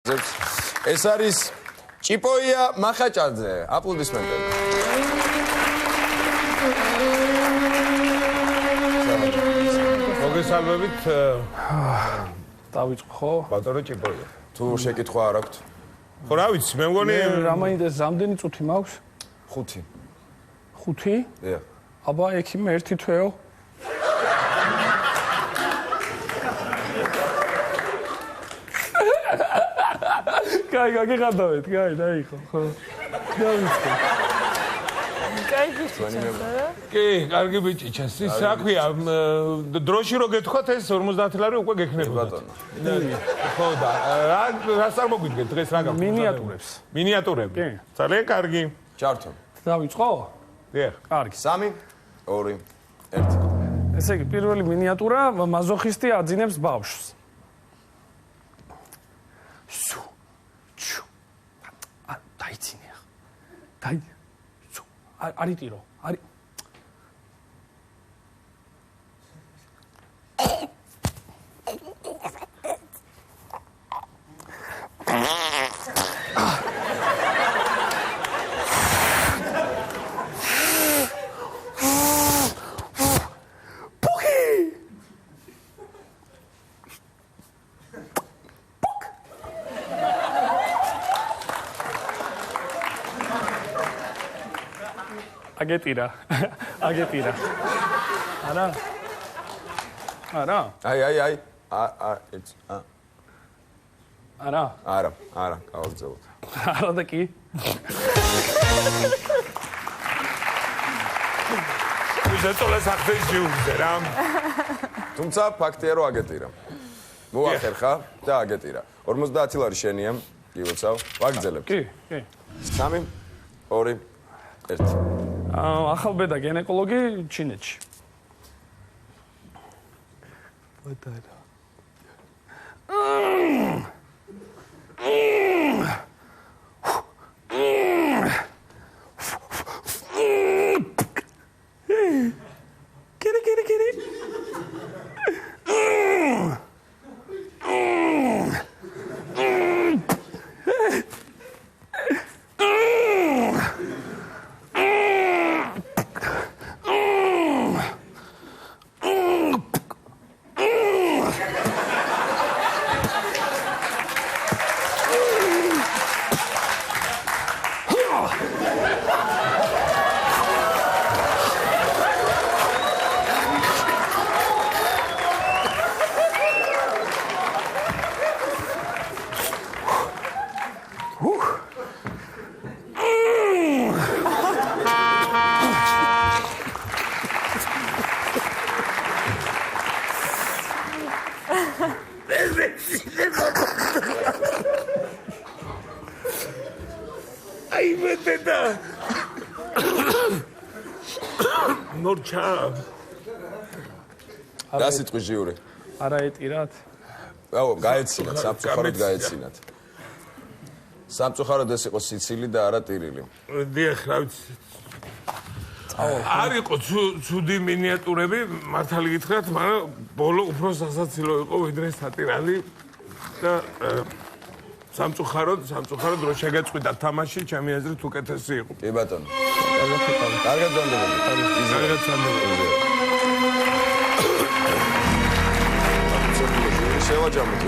ეს არის ჭიპოია მახაჭაძე. აპლოდისმენტები. მოგესალმებით. დავიწყო ხო? ბატონო ჭიპოია. თუ შეკითხვა არ აქვთ? ხო რა ვიცი, მე მგონი რამაინდეს რამდენი წუთი მაქვს? 5. 5? დიახ. აბა ექიმე ერთი თვეო. კაი, გაგიღადავეთ, კაი, დაიხო, ხო. დავიწყო. კაი გიჩნდა. კი, კარგი ბიჭი, რა ქვია, დროში რო გეთქვათ ეს 50 ლარი უკვე გექნებოდა. ბატონო. ხო და რა წარმოგვიდგეთ დღეს რა გაქვს? მინიატურებს. მინიატურები. კი. ძალიან კარგი. ჩართო. დავიწყო? დიახ. კარგი. 3 2 1 ესე იგი, პირველი მინიატურა მაზოხისტი აძინებს ბავშვს. სუ. ჩუ. დაიცინე ახლა. დაი. სუ. არიტირო. არი. აგეტირა. აგეტირა. არა. არა. აი. არა. არა, გავაგზავნოთ. არა და კი. ზეწოლა სახლის ჯიუზე რა. თუმცა ფაქტია რომ აგეტირა. მოახერხა და აგეტირა. 50 ლარი შენია, გიგოცავ. ვაგრძელებ. კი, კი. 3 2 1 ახალბედა გინეკოლოგი ჩინეთში. პატარა. კირი. აი მეტედა. მორჩა. რა სიტყვის ჟიური? არა ეტირათ. აუ, გაეცინათ, სამწუხაროდ გაეცინათ. სამწუხაროდ ეს იყო სიცილი და არა ტირილი. დიახ, რა ვიცი. არ იყო ცუდი მინიატურები, მართალი გითხრათ, მაგრამ ბოლო უფრო სასაცილო იყო ვიდრე სატირალი და სამწუხაროდ რო შეგაწყვიტა თამაში, ჩემი აზრით უკეთესი იყო. კი ბატონო. კარგად დანდებოდი. კარგად დანდებოდი. შევაჯამოთ.